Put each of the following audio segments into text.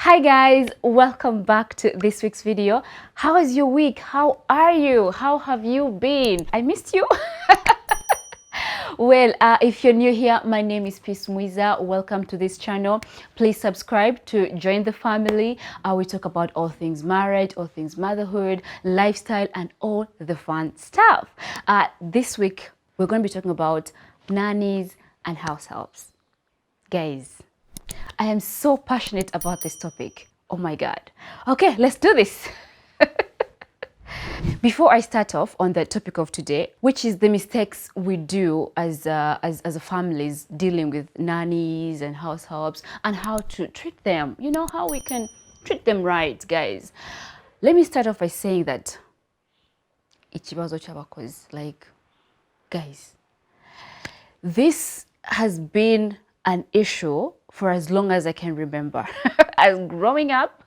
Hi guys, welcome back to this week's video. How is your week? How are you? How have you been? I missed you. Well, if you're new here, my name is Mwiza. Welcome to this channel. Please subscribe to join the family. We talk about all things marriage, all things motherhood, lifestyle, and all the fun stuff. This week, we're going to be talking about nannies and house helps. Guys, I am so passionate about this topic. Oh my God. Okay, let's do this. Before I start off on the topic of today, which is the mistakes we do as families dealing with nannies and house helps and how to treat them, you know, how we can treat them right, guys. Let me start off by saying that ichibazo cy'abakozi, like, guys, this has been an issue for as long as I can remember. As growing up,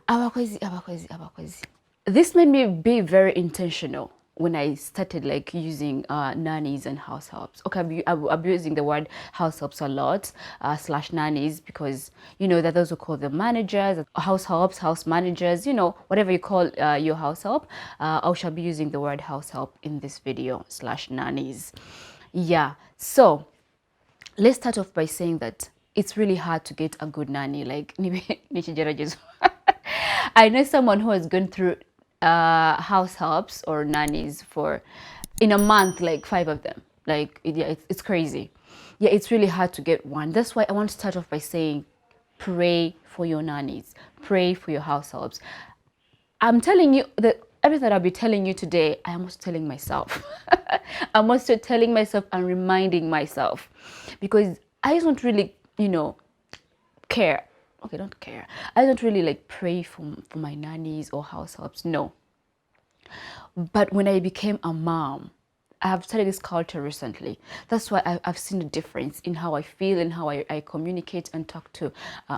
abakozi. This made me be very intentional when I started like using nannies and house helps. Okay, I'll be using the word house helps a lot, slash nannies, because you know that those who call them managers, house helps, house managers, you know, whatever you call your house help. I shall be using the word house help in this video, slash nannies. Yeah, so let's start off by saying that it's really hard to get a good nanny. Like, I know someone who has gone through house helps or nannies for in a month, like 5 of them. Like, yeah, it's crazy. Yeah, it's really hard to get one. That's why I want to start off by saying, pray for your nannies, pray for your house helps. I'm telling you that everything I'll be telling you today, I am also telling myself. I'm also telling myself and reminding myself, because I don't really, you know, care. Okay, don't care. I don't really like pray for my nannies or house helps. No. But when I became a mom, I have studied this culture recently. That's why I've seen a difference in how I feel and how I communicate and talk to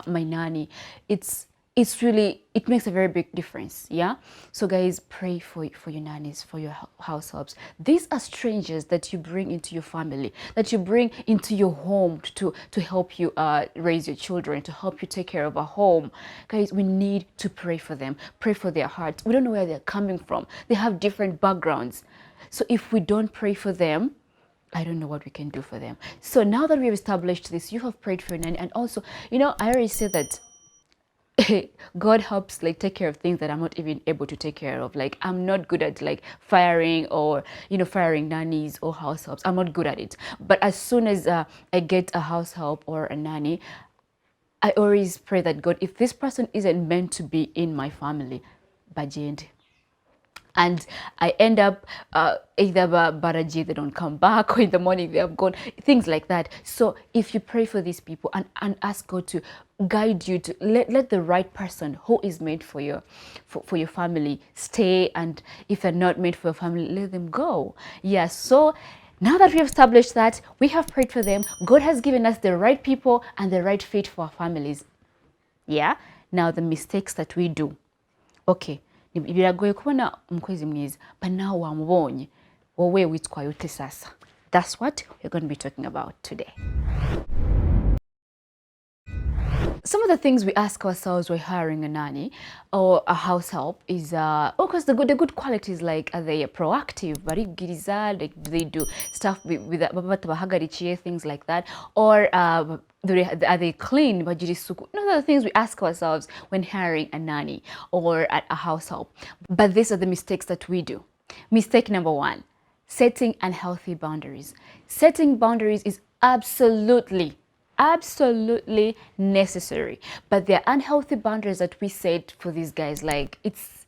my nanny. It's really, it makes a very big difference. Yeah, so guys, pray for your nannies, for your house helps. These are strangers that you bring into your family, that you bring into your home to help you raise your children, to help you take care of a home. Guys, we need to pray for them, pray for their hearts. We don't know where they're coming from. They have different backgrounds. So if we don't pray for them, I don't know what we can do for them. So now that we have established this, you have prayed for your nanny. And also, you know, I already said that God helps like take care of things that I'm not even able to take care of. Like, I'm not good at like firing or, you know, firing nannies or house helps. I'm not good at it. But as soon as I get a house help or a nanny, I always pray that God, if this person isn't meant to be in my family, bajend. And I end up either baraji, they don't come back, or in the morning they have gone, things like that. So if you pray for these people and ask God to guide you to let the right person who is made for your family stay, and if they're not made for your family, let them go. Yeah, so now that we have established that, we have prayed for them, God has given us the right people and the right fit for our families. Yeah, now the mistakes that we do. Okay, biragoye kubona umukozi mwiza, but now wamubonye wowe witwaye ute sasa. That's what we're going to be talking about today. Some of the things we ask ourselves when hiring a nanny or a house help is, of course, the good qualities, like, are they proactive? Like, do they do stuff with things like that? Or are they clean? Those are the things we ask ourselves when hiring a nanny or a house help. But these are the mistakes that we do. Mistake number 1, setting unhealthy boundaries. Setting boundaries is absolutely necessary, but there are unhealthy boundaries that we set for these guys. Like, it's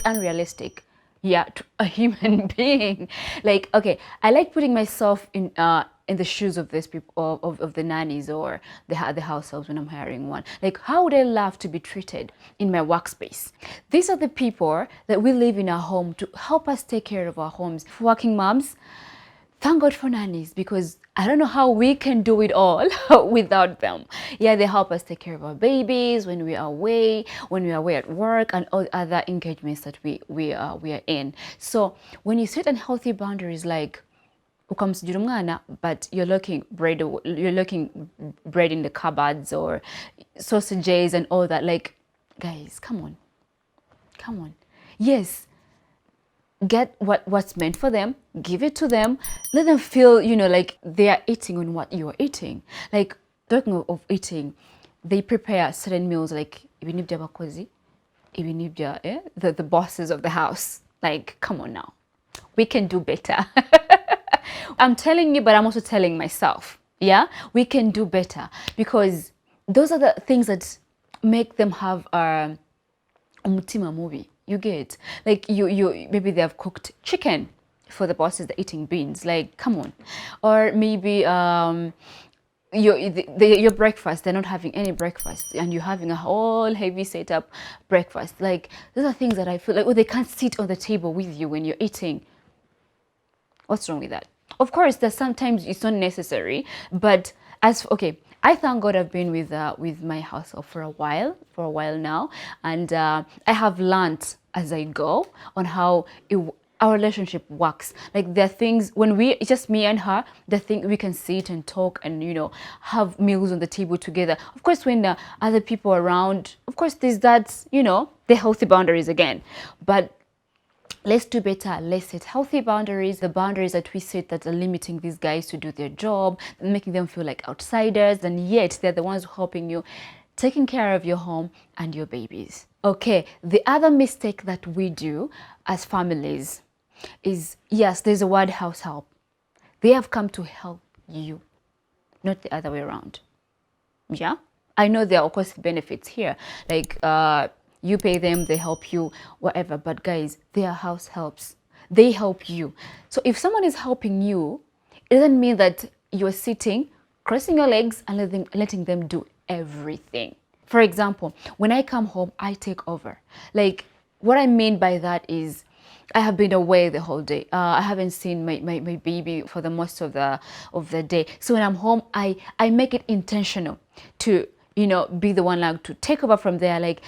unrealistic, yeah, to a human being. Like, okay, I like putting myself in the shoes of these people, of the nannies or the house helps when I'm hiring one. Like, how would I love to be treated in my workspace? These are the people that we live in our home to help us take care of our homes. For working moms, thank God for nannies, because I don't know how we can do it all without them. Yeah, they help us take care of our babies when we are away, at work, and all other engagements that we are in. So when you set unhealthy boundaries, like, who comes to Jurumana, but you're looking bread in the cupboards or sausages and all that. Like, guys, come on. Come on. Yes, get what's meant for them, give it to them, let them feel, like they are eating on what you are eating. Like, talking of eating, they prepare certain meals, like even if they're bakozi, even if they're the bosses of the house. Like, come on now, we can do better. I'm telling you, but I'm also telling myself, yeah, we can do better, because those are the things that make them have a umutima movie. You get, like, you maybe they have cooked chicken for the bosses that are eating beans. Like, come on. Or maybe your breakfast, they're not having any breakfast, and you're having a whole heavy setup breakfast. Like, those are things that I feel like, oh, they can't sit on the table with you when you're eating. What's wrong with that? Of course, there's sometimes it's not necessary, but I thank God I've been with my household for a while now, and I have learned as I go on how our relationship works. Like, there are things when it's just me and her, the thing we can sit and talk and have meals on the table together. Of course, when the other people are around, of course there's that the healthy boundaries again, but let's do better. Let's set healthy boundaries. The boundaries that we set that are limiting these guys to do their job, making them feel like outsiders, and yet they're the ones helping you, taking care of your home and your babies. Okay, the other mistake that we do as families is, yes, there's a word house help. They have come to help you, not the other way around. Yeah, I know there are of course benefits here, like you pay them, they help you, whatever. But guys, they are house helps. They help you. So if someone is helping you, it doesn't mean that you're sitting, crossing your legs, and letting them do everything. For example, when I come home, I take over. Like, what I mean by that is, I have been away the whole day. I haven't seen my baby for the most of the day. So when I'm home, I make it intentional to be the one like to take over from there. Like,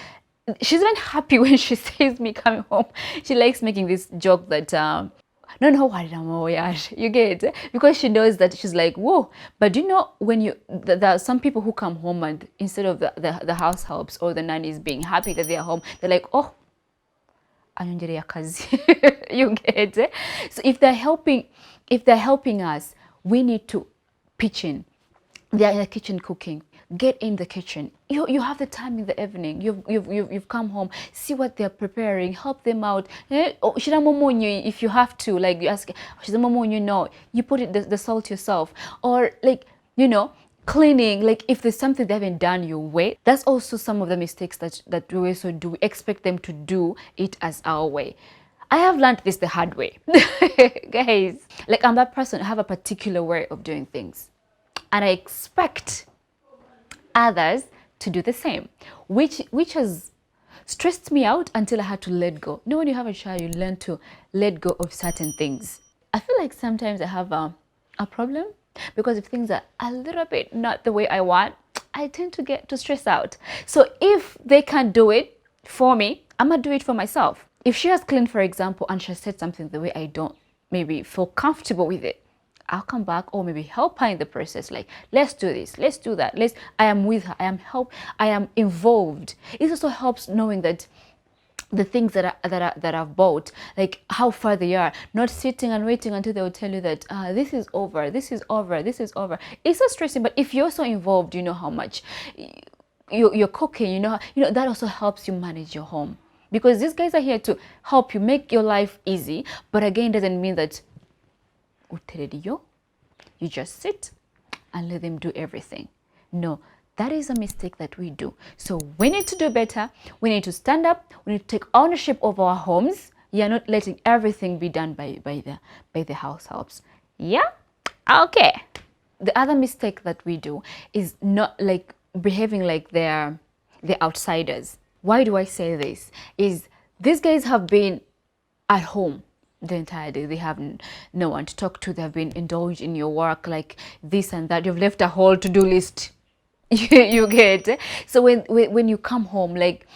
she's not happy when she sees me coming home. She likes making this joke that no, you get it? Because she knows that she's like, whoa. But when there are some people who come home and instead of the house helps or the nannies being happy that they're home, they're like, oh, anyongereye akazi. You get it? So if they're helping us, we need to pitch in. They're in the kitchen cooking. Get in the kitchen. You have the time in the evening. You've come home. See what they're preparing. Help them out. If you have to, like, you ask, no, you put the salt yourself, or like cleaning. Like, if there's something they haven't done your way, that's also some of the mistakes that we also do. We expect them to do it as our way. I have learned this the hard way. Guys, like, I'm that person. I have a particular way of doing things, and I expect others to do the same, which has stressed me out until I had to let go. When you have a child, you learn to let go of certain things. I feel like sometimes I have a problem, because if things are a little bit not the way I want, I tend to get to stress out. So if they can't do it for me, I'm gonna do it for myself. If she has cleaned, for example, and she has said something the way I don't maybe feel comfortable with it, I'll come back, or maybe help her in the process. Like, let's do this, let's do that. I am with her. I am involved. It also helps knowing that the things that I've bought, like how far they are, not sitting and waiting until they will tell you that this is over, this is over, this is over. It's so stressing. But if you're so involved, you know how much you're cooking. That also helps you manage your home, because these guys are here to help you make your life easy. But again, doesn't mean that you just sit and let them do everything. No, that is a mistake that we do. So we need to do better. We need to stand up. We need to take ownership of our homes. You're not letting everything be done by the house helps. Yeah? Okay. The other mistake that we do is not like behaving like they're outsiders. Why do I say this? Is these guys have been at home the entire day. They have no one to talk to. They've been indulged in your work, like this and that. You've left a whole to-do list. You get it? So when you come home, like,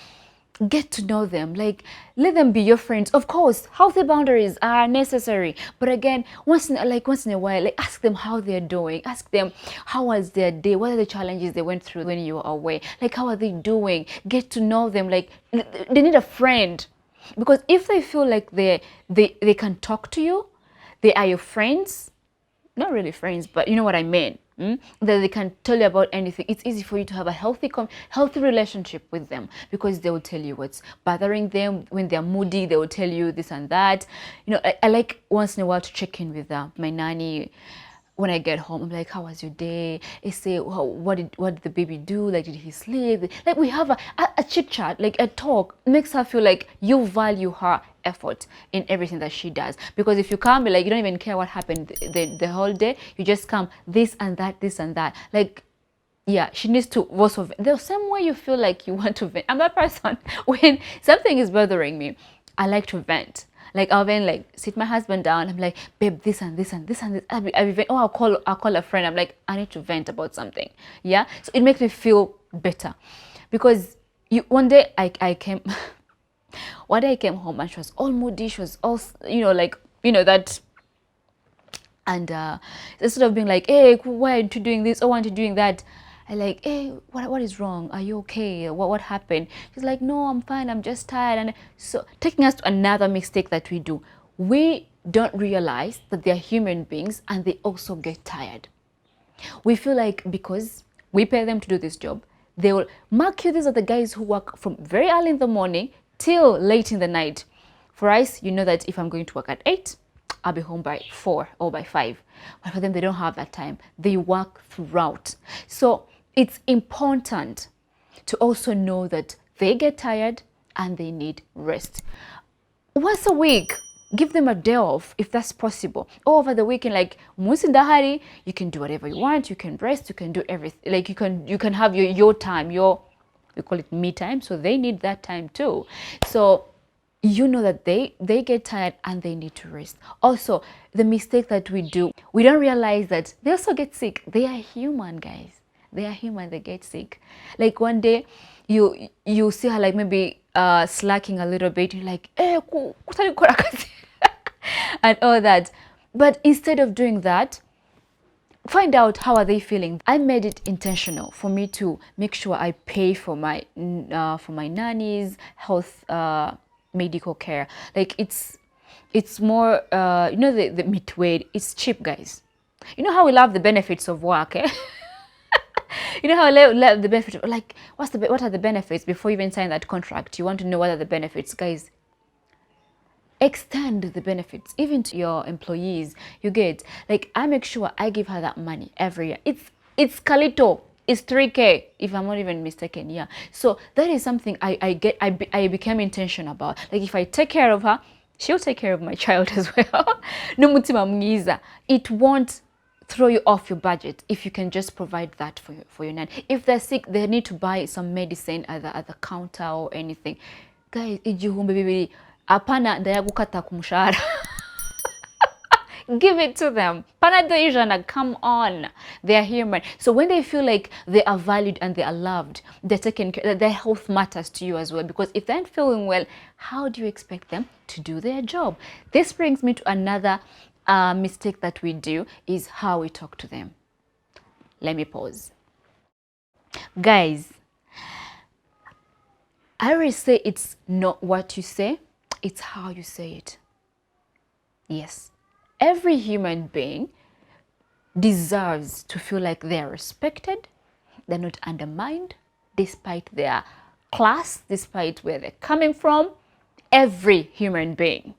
get to know them, like let them be your friends. Of course, healthy boundaries are necessary, but again, once in a while, like ask them how they're doing, ask them how was their day, what are the challenges they went through when you were away, like how are they doing, get to know them. Like they need a friend, because if they feel like they can talk to you, they are your friends, not really friends, but you know what I mean. That they can tell you about anything. It's easy for you to have a healthy relationship with them, because they will tell you what's bothering them. When they're moody, they will tell you this and that. You know, I like once in a while to check in with my nanny. When I get home, I'm like, how was your day? I say, well, what did the baby do? Like, did he sleep? Like, we have a chit chat, like a talk. It makes her feel like you value her effort in everything that she does. Because if you come, like, you don't even care what happened the whole day, you just come this and that, this and that. Like, yeah, she needs to also, the same way you feel like you want to vent. I'm that person. When something is bothering me, I like to vent. Like I'll then like sit my husband down. I'm like, babe, this and this and this and this. I'll vent. Oh, I'll call a friend. I'm like, I need to vent about something. Yeah. So it makes me feel better, because one day I came one day I came home and she was all moody. She was all, like, that. And instead of being like, hey, why aren't you doing this? Oh, why aren't you doing that? I like, hey, what is wrong? Are you okay? What happened? She's like, no, I'm fine. I'm just tired. And so taking us to another mistake that we do, we don't realize that they're human beings and they also get tired. We feel like because we pay them to do this job, they will mark you. These are the guys who work from very early in the morning till late in the night. For us, you know that if I'm going to work at 8, I'll be home by 4 or by 5. But for them, they don't have that time. They work throughout. So it's important to also know that they get tired and they need rest. Once a week, give them a day off if that's possible. Or over the weekend, like Musindahari, you can do whatever you want. You can rest. You can do everything. Like you can have your time. We call it me time. So they need that time too. So you know that they get tired and they need to rest. Also, the mistake that we do, we don't realize that they also get sick. They are human, guys. They are human. They get sick. Like one day, you see her like maybe slacking a little bit. You're like, eh, and all that. But instead of doing that, find out how are they feeling. I made it intentional for me to make sure I pay for my nannies health medical care. Like it's more the midway, it's cheap, guys. You know how we love the benefits of work, eh? You know how I love the benefits, like what are the benefits before you even sign that contract? You want to know what are the benefits, guys. Extend the benefits even to your employees. You get, like, I make sure I give her that money every year. It's Kalito. It's 3K if I'm not even mistaken. Yeah. So that is something I became intentional about. Like if I take care of her, she'll take care of my child as well. No mutima Mwiza. It won't throw you off your budget if you can just provide that for your nan. If they're sick, they need to buy some medicine at the counter or anything. Guys, ijihumbe bibi apana ndayagukata kumushahara. Give it to them. Panadol, come on. They are human. So when they feel like they are valued and they are loved, they're taken care, their health matters to you as well. Because if they're not feeling well, how do you expect them to do their job? This brings me to another mistake that we do, is how we talk to them. Let me pause. Guys, I always say it's not what you say, it's how you say it. Yes. Every human being deserves to feel like they're respected, they're not undermined, despite their class, despite where they're coming from. Every human being,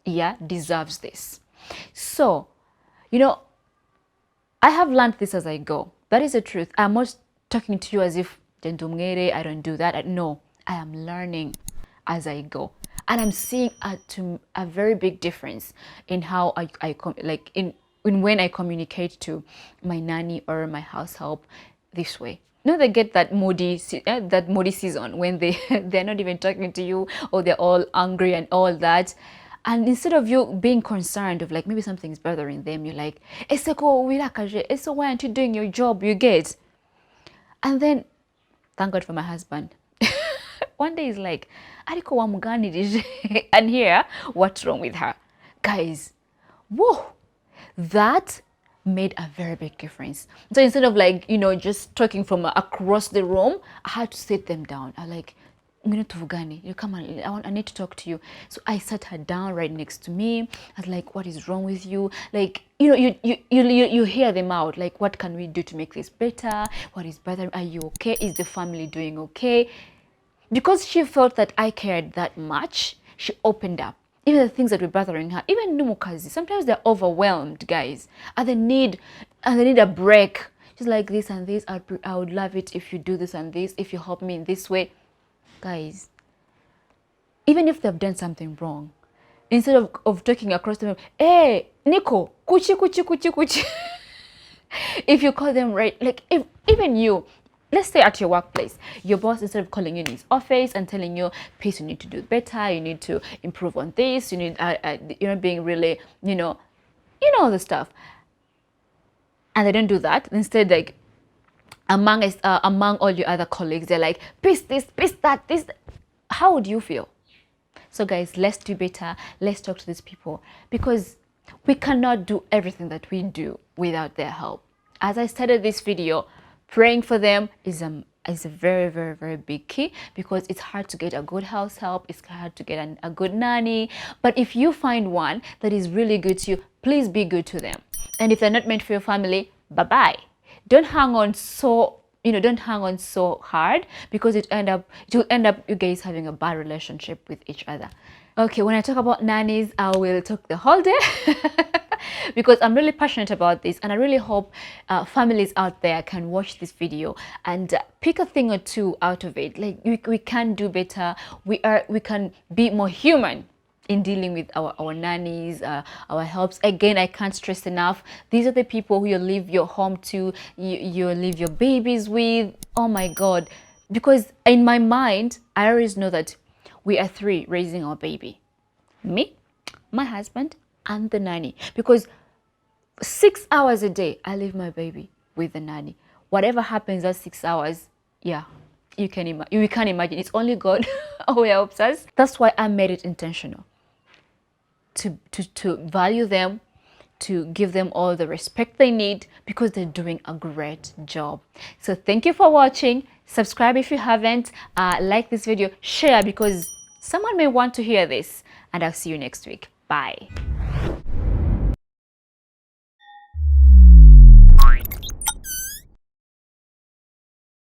deserves this. So, I have learned this as I go. That is the truth. I'm not talking to you as if, I don't do that. No, I am learning as I go. And I'm seeing a very big difference in how when I communicate to my nanny or my house help this way. They get that moody season when they're not even talking to you, or they're all angry and all that. And instead of you being concerned of like maybe something's bothering them, you're like, so why aren't you doing your job? You get. And then, thank God for my husband. one day is like, Ariko wa mugani did and here, what's wrong with her? Guys, whoa, that made a very big difference. So instead of like, you know, just talking from across the room, I had to sit them down. I like, Tuvugani, you come on, I need to talk to you. So I sat her down right next to me. I was like, what is wrong with you? Like, you know, you hear them out. Like, what can we do to make this better? What is better? Are you okay? Is the family doing okay? Because she felt that I cared that much, she opened up. Even the things that were bothering her, even Numukazi, sometimes they're overwhelmed, guys, and they need a break. She's like, this and this, I would love it if you do this and this, if you help me in this way. Guys, even if they've done something wrong, instead of talking across the room, hey, Nico, kuchi, kuchi, kuchi, kuchi. If you call them right, like if even you, let's say at your workplace, your boss, instead of calling you in his office and telling you, please, you need to do better, you need to improve on this, you need, you know, being really, you know all the stuff, and they don't do that. Instead, like, among all your other colleagues, they're like, please this, please that, this. How would you feel? So guys, let's do better. Let's talk to these people, because we cannot do everything that we do without their help. As I started this video, praying for them is a very, very, very big key, because it's hard to get a good house help. It's hard to get a good nanny. But if you find one that is really good to you, please be good to them. And if they're not meant for your family, bye-bye. Don't hang on so, don't hang on so hard, because it will end up you guys having a bad relationship with each other. Okay, when I talk about nannies, I will talk the whole day because I'm really passionate about this, and I really hope families out there can watch this video and pick a thing or two out of it. Like, we can do better. We can be more human in dealing with our nannies, our helps. Again, I can't stress enough, these are the people who you leave your home to, you leave your babies with. Oh my God. Because in my mind, I always know that we are three raising our baby. Me, my husband, and the nanny. Because 6 hours a day, I leave my baby with the nanny. Whatever happens at 6 hours, yeah, you can't imagine. It's only God who helps us. That's why I made it intentional. To value them, to give them all the respect they need, because they're doing a great job. So thank you for watching. Subscribe if you haven't. Like this video, share, because someone may want to hear this, and I'll see you next week. Bye.